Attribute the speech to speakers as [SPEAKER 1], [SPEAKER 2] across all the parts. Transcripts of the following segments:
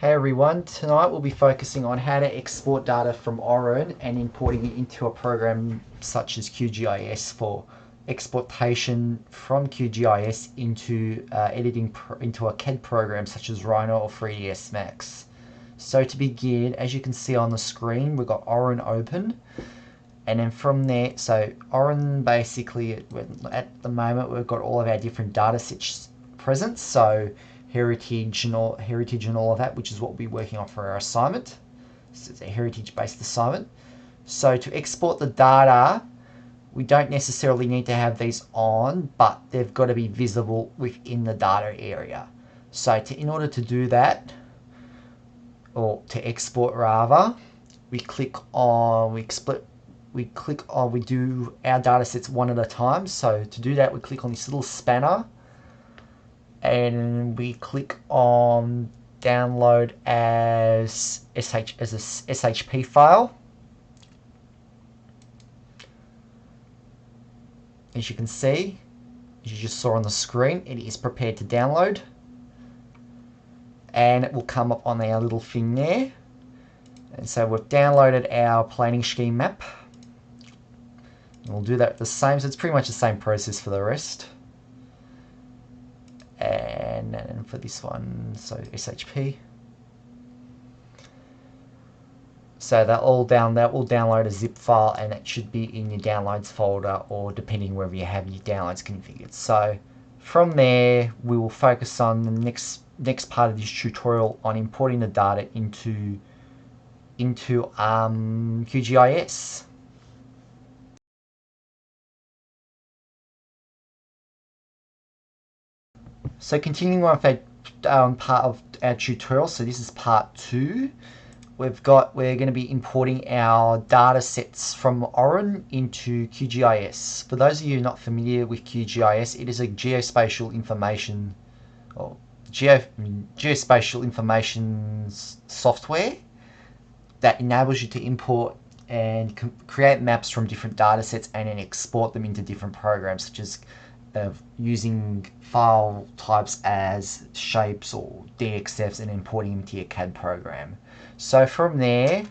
[SPEAKER 1] Hey everyone, tonight we'll be focusing on how to export data from Orin and importing it into a program such as QGIS for exportation from QGIS into editing into a CAD program such as Rhino or 3ds Max. So to begin, as you can see on the screen, we've got Orin open, and then from there, so Orin basically, at the moment, we've got all of our different data sets present. So heritage and all of that, which is what we'll be working on for our assignment. So it's a heritage-based assignment. So to export the data, we don't necessarily need to have these on, but they've got to be visible within the data area. So in order to do that, or to export rather, we do our data sets one at a time. So to do that, we click on this little spanner and we click on download as a SHP file. As you can see, as you just saw on the screen, it is prepared to download, and it will come up on our little thing there. And so we've downloaded our planning scheme map, and we'll do that the same. So it's pretty much the same process for the rest. And for this one, so SHP. So that will download a zip file, and it should be in your downloads folder, or depending wherever you have your downloads configured. So from there, we will focus on the next part of this tutorial on importing the data into QGIS. So continuing on with that part of our tutorial, so this is part 2. We're going to be importing our data sets from Orin into QGIS. For those of you not familiar with QGIS, it is a geospatial information software that enables you to import and create maps from different data sets and then export them into different programs, such as using file types as shapes or DXFs and importing them to your CAD program. So from there,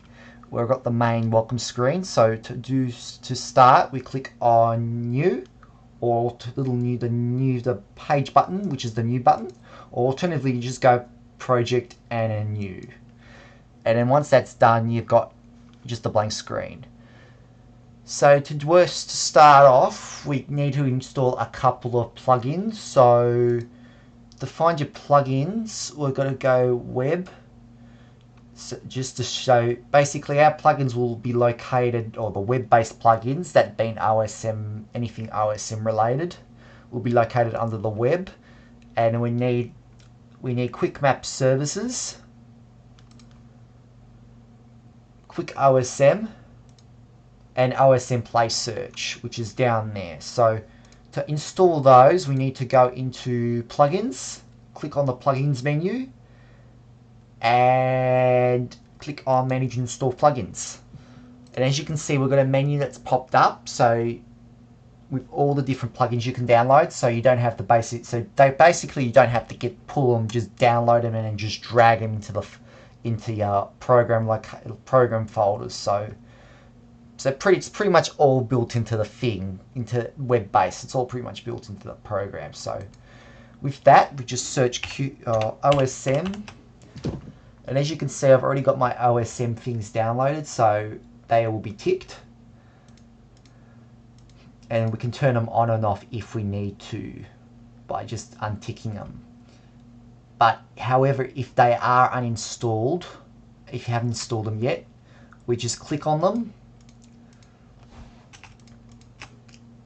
[SPEAKER 1] we've got the main welcome screen. So to start, we click on New, or the page button, which is the New button, or alternatively, you just go Project and a New. And then once that's done, you've got just a blank screen. So to start off, we need to install a couple of plugins. So to find your plugins, we're going to go Web. So just to show, basically our plugins will be located, or the web-based plugins that being OSM, anything OSM related, will be located under the web. And we need Quick Map Services, Quick OSM, and OSM Play Search, which is down there. So to install those, we need to go into Plugins, click on the Plugins menu, and click on Manage and Install Plugins. And as you can see, we've got a menu that's popped up, so with all the different plugins you can download, so you don't have to basically you don't have to pull them, just download them and then just drag them into your program folders. So it's pretty much all built into the thing, into web-based. It's all pretty much built into the program. So with that, we just search OSM. And as you can see, I've already got my OSM things downloaded, so they will be ticked. And we can turn them on and off if we need to by just unticking them. But however, if they are uninstalled, if you haven't installed them yet, we just click on them,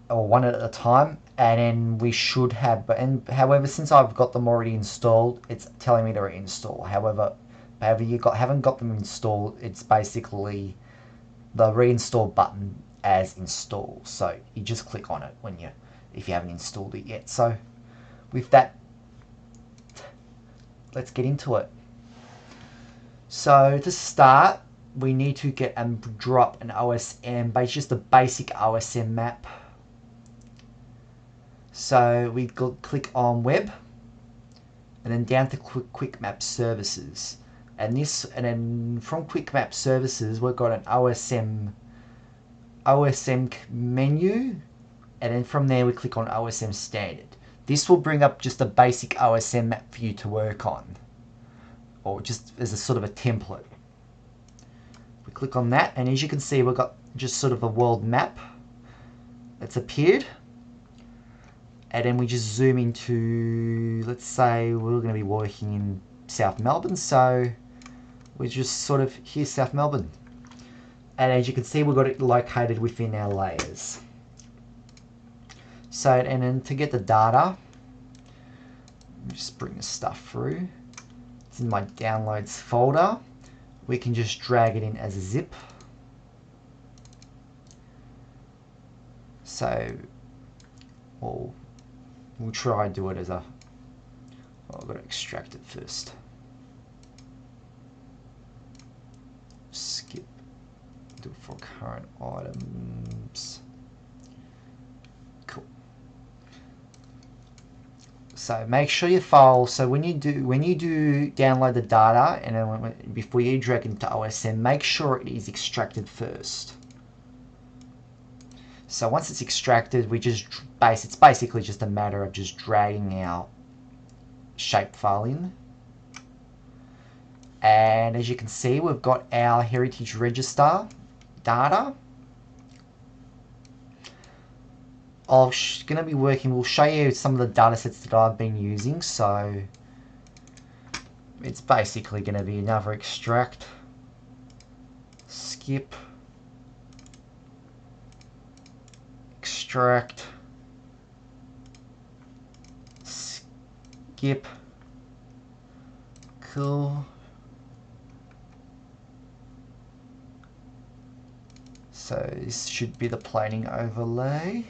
[SPEAKER 1] or one at a time, and then we should have, however, since I've got them already installed, it's telling me to reinstall. However you haven't got them installed, it's basically the reinstall button as install. So you just click on it if you haven't installed it yet. So with that, let's get into it. So to start, we need to get and drop an OSM, but it's just a basic OSM map. So we click on Web, and then down to Quick Map Services. And then from Quick Map Services, we've got an OSM menu, and then from there we click on OSM Standard. This will bring up just a basic OSM map for you to work on, or just as a sort of a template. We click on that, and as you can see, we've got just sort of a world map that's appeared. And then we just zoom into, let's say we're going to be working in South Melbourne, so we just sort of, here's South Melbourne. And as you can see, we've got it located within our layers. So, and then to get the data, just bring the stuff through. It's in my downloads folder. We can just drag it in as a zip. So, we'll try and do it as a, I've got to extract it first. Skip, do it for current items. Cool. So make sure your file, so when you do download the data, and then before you drag it into OSM, make sure it is extracted first. So once it's extracted, it's basically just a matter of just dragging our shapefile in. And as you can see, we've got our heritage register data. We'll show you some of the data sets that I've been using. So it's basically going to be another extract, skip, extract, skip. Cool. So this should be the planing overlay,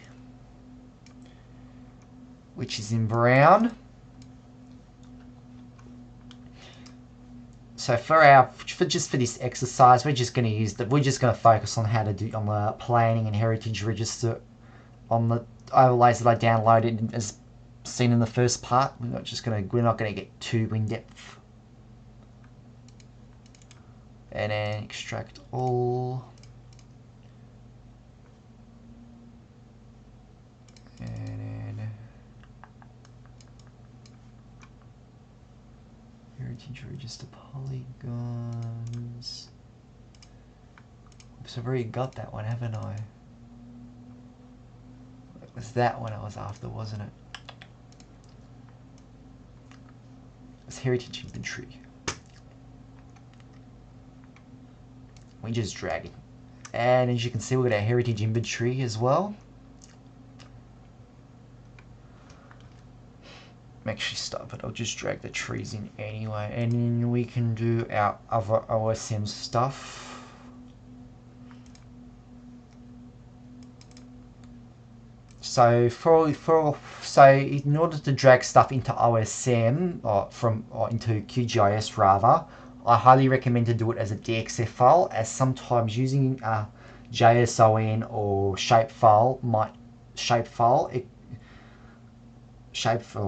[SPEAKER 1] which is in brown. So just for this exercise, we're just going to focus on how to do on the planning and heritage register on the overlays that I downloaded as seen in the first part. We're not going to get too in depth. And then extract all. And then heritage register polygons. So I've already got that one, haven't I? It was that one I was after, wasn't it? It's heritage inventory. We just drag it. And as you can see, we've got our heritage inventory as well. Actually stop it, I'll just drag the trees in anyway, and then we can do our other OSM stuff. So in order to drag stuff into OSM or into QGIS rather, I highly recommend to do it as a DXF file, as sometimes using a JSON or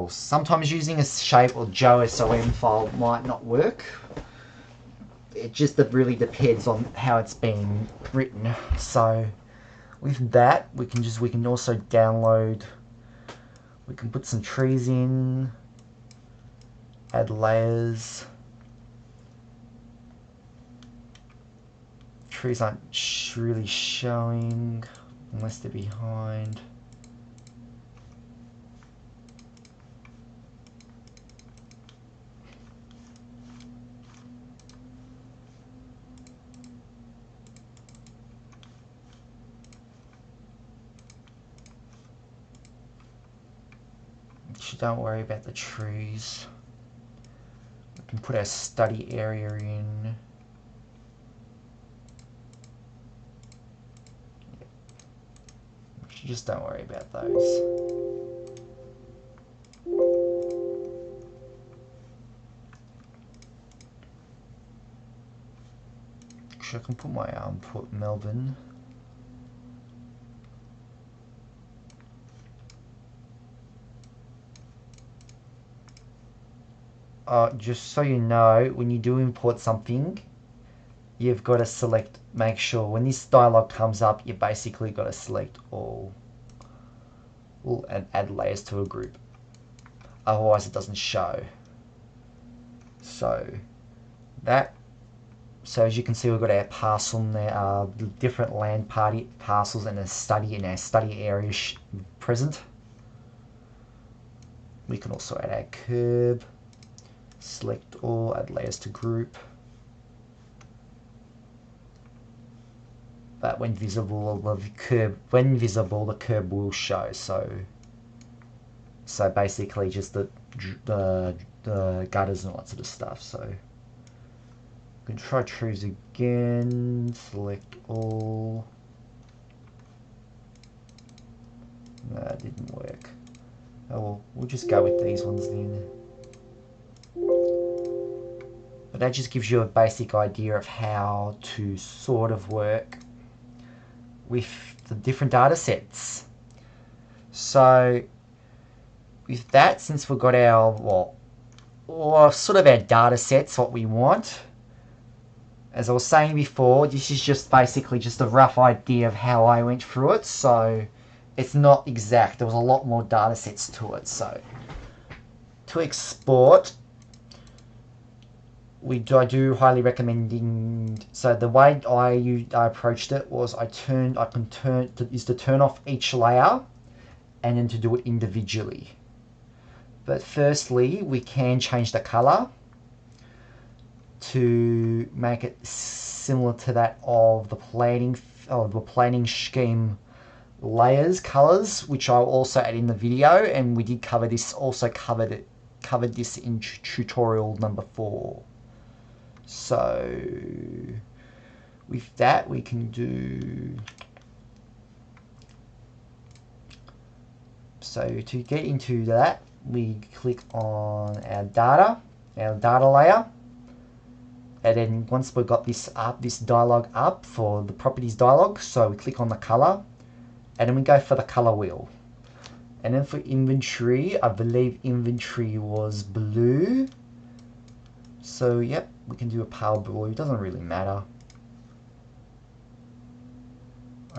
[SPEAKER 1] sometimes using a shape or JSON file might not work. It just really depends on how it's been written. So with that, we can also download. We can put some trees in, add layers. Trees aren't really showing unless they're behind. Don't worry about the trees. We can put our study area in. Just don't worry about those. Actually, I can put my put Melbourne. just so you know, when you do import something, you've got to select, make sure when this dialog comes up, you basically got to select all and add layers to a group. Otherwise it doesn't show. So as you can see, we've got our parcel in there, different land parcels and a study in our study area present. We can also add our curb, select all, add layers to group. But when visible, the curb will show. So basically, just the gutters and all that sort of stuff. So we can try trees again. Select all. No, it didn't work. Oh well, we'll just go with these ones then. But that just gives you a basic idea of how to sort of work with the different data sets. So with that, since we've got our, or sort of our data sets, what we want, as I was saying before, this is just basically just a rough idea of how I went through it. So it's not exact. There was a lot more data sets to it. So to export, I do highly recommend. So the way I approached it was to turn off each layer and then to do it individually. But firstly, we can change the color to make it similar to that of the planning scheme layers colors, which I'll also add in the video, and we did cover this. Also covered this in tutorial number 4. So with that, we can do. So to get into that, we click on our data layer, and then once we've got this dialog up for the properties dialog, so we click on the color, and then we go for the color wheel. And then for inventory, I believe inventory was blue. So yep, we can do a pale blue, it doesn't really matter.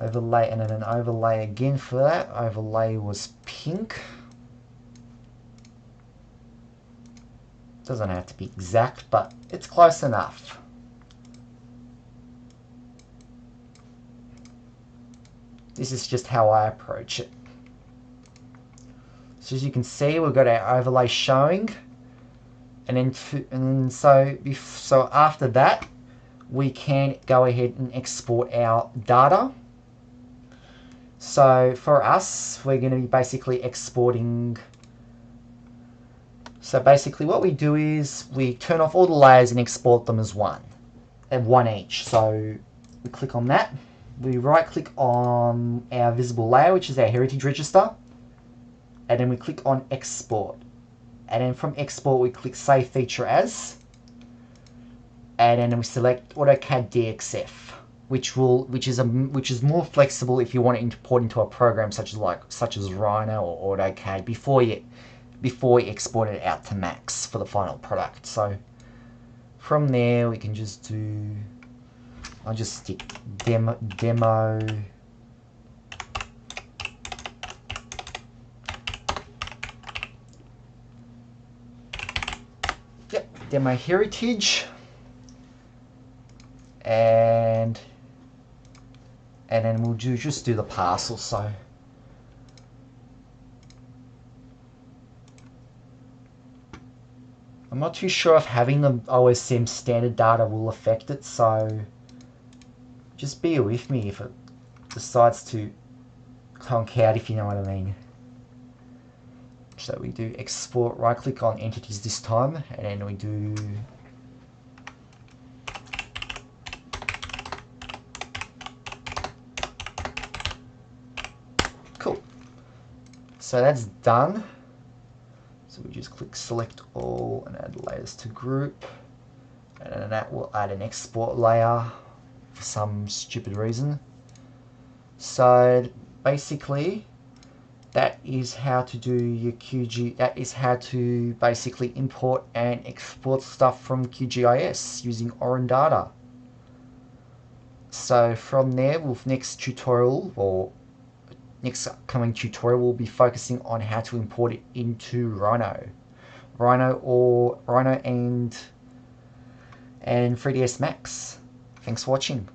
[SPEAKER 1] Overlay, and then an overlay again for that. Overlay was pink. Doesn't have to be exact, but it's close enough. This is just how I approach it. So as you can see, we've got our overlay showing, and then so after that, we can go ahead and export our data. So for us, we're going to be basically exporting. So basically what we do is we turn off all the layers and export them as one each. So we click on that. We right click on our visible layer, which is our heritage register. And then we click on export. And then from export, we click save feature as. And then we select AutoCAD DXF, which is more flexible if you want to import into a program such as Rhino or AutoCAD before you export it out to Max for the final product. So from there we can just do, I'll just stick demo. Yep, demo heritage. And then we'll just do the parcel. So I'm not too sure if having the OSM standard data will affect it, so just bear with me if it decides to conk out, if you know what I mean. So we do export, right click on entities this time, and then we do cool. So that's done. So we just click select all and add layers to group, and then that will add an export layer for some stupid reason. So basically that is how to do your QG. That is how to basically import and export stuff from QGIS using ORAN data. So from there, with next tutorial or next upcoming tutorial, we'll be focusing on how to import it into Rhino and 3ds Max. Thanks for watching.